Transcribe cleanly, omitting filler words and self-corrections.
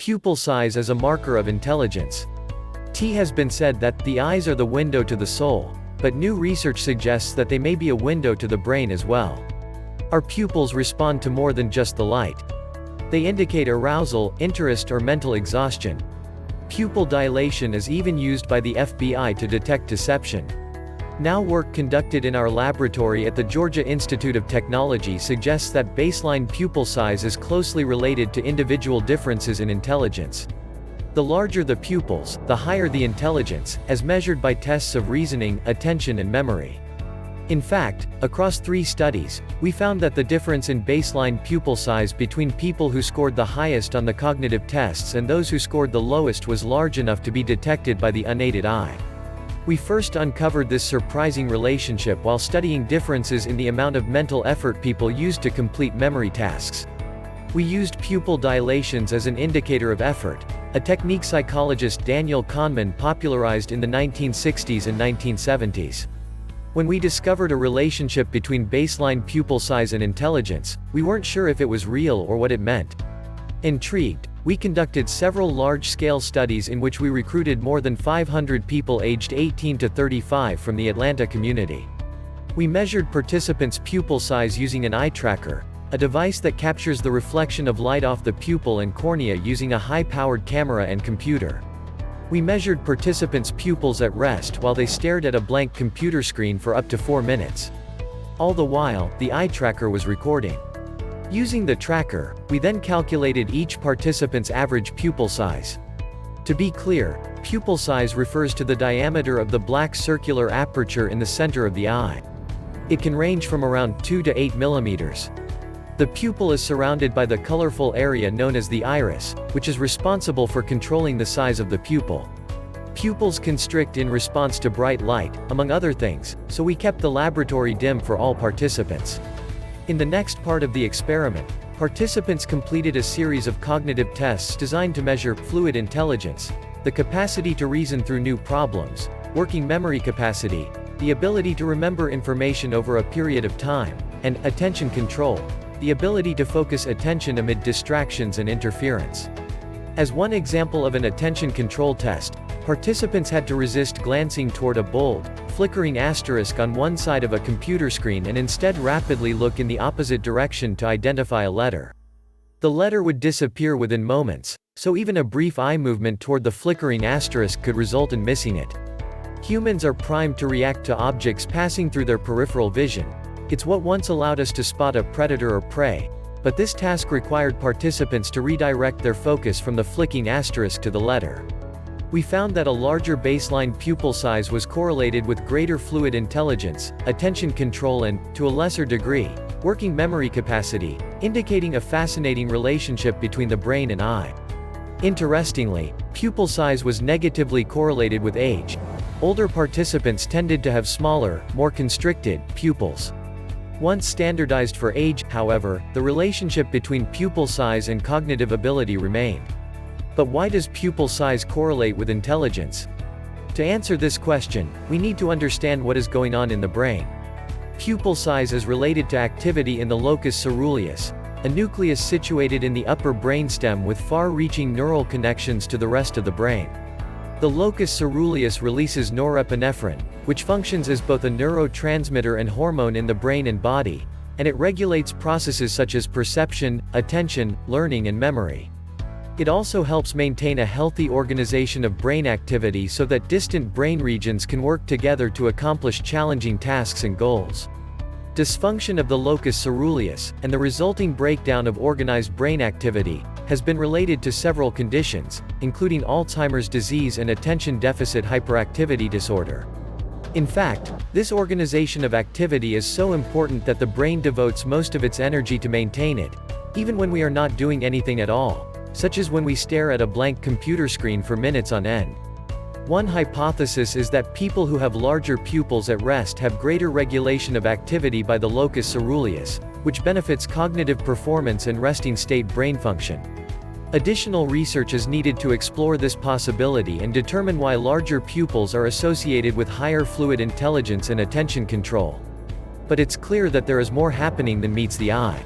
Pupil size as a marker of intelligence. It has been said that the eyes are the window to the soul, but new research suggests that they may be a window to the brain as well. Our pupils respond to more than just the light. They indicate arousal, interest, or mental exhaustion. Pupil dilation is even used by the FBI to detect deception. Now, work conducted in our laboratory at the Georgia Institute of Technology suggests that baseline pupil size is closely related to individual differences in intelligence. The larger the pupils, the higher the intelligence, as measured by tests of reasoning, attention, and memory. In fact, across 3 studies, we found that the difference in baseline pupil size between people who scored the highest on the cognitive tests and those who scored the lowest was large enough to be detected by the unaided eye. We first uncovered this surprising relationship while studying differences in the amount of mental effort people used to complete memory tasks. We used pupil dilations as an indicator of effort, a technique psychologist Daniel Kahneman popularized in the 1960s and 1970s. When we discovered a relationship between baseline pupil size and intelligence, we weren't sure if it was real or what it meant. Intrigued, we conducted several large-scale studies in which we recruited more than 500 people aged 18 to 35 from the Atlanta community. We measured participants' pupil size using an eye tracker, a device that captures the reflection of light off the pupil and cornea using a high-powered camera and computer. We measured participants' pupils at rest while they stared at a blank computer screen for up to 4 minutes. All the while, the eye tracker was recording. Using the tracker, we then calculated each participant's average pupil size. To be clear, pupil size refers to the diameter of the black circular aperture in the center of the eye. It can range from around 2 to 8 millimeters. The pupil is surrounded by the colorful area known as the iris, which is responsible for controlling the size of the pupil. Pupils constrict in response to bright light, among other things, so we kept the laboratory dim for all participants. In the next part of the experiment, participants completed a series of cognitive tests designed to measure fluid intelligence, the capacity to reason through new problems, working memory capacity, the ability to remember information over a period of time, and attention control, the ability to focus attention amid distractions and interference. As one example of an attention control test, participants had to resist glancing toward a bold, flickering asterisk on one side of a computer screen and instead rapidly look in the opposite direction to identify a letter. The letter would disappear within moments, so even a brief eye movement toward the flickering asterisk could result in missing it. Humans are primed to react to objects passing through their peripheral vision. It's what once allowed us to spot a predator or prey, but this task required participants to redirect their focus from the flicking asterisk to the letter. We found that a larger baseline pupil size was correlated with greater fluid intelligence, attention control and, to a lesser degree, working memory capacity, indicating a fascinating relationship between the brain and eye. Interestingly, pupil size was negatively correlated with age. Older participants tended to have smaller, more constricted, pupils. Once standardized for age, however, the relationship between pupil size and cognitive ability remained. But why does pupil size correlate with intelligence? To answer this question, we need to understand what is going on in the brain. Pupil size is related to activity in the locus ceruleus, a nucleus situated in the upper brainstem with far-reaching neural connections to the rest of the brain. The locus ceruleus releases norepinephrine, which functions as both a neurotransmitter and hormone in the brain and body, and it regulates processes such as perception, attention, learning and memory. It also helps maintain a healthy organization of brain activity so that distant brain regions can work together to accomplish challenging tasks and goals. Dysfunction of the locus ceruleus, and the resulting breakdown of organized brain activity, has been related to several conditions, including Alzheimer's disease and attention deficit hyperactivity disorder. In fact, this organization of activity is so important that the brain devotes most of its energy to maintain it, even when we are not doing anything at all, such as when we stare at a blank computer screen for minutes on end. One hypothesis is that people who have larger pupils at rest have greater regulation of activity by the locus ceruleus, which benefits cognitive performance and resting state brain function. Additional research is needed to explore this possibility and determine why larger pupils are associated with higher fluid intelligence and attention control. But it's clear that there is more happening than meets the eye.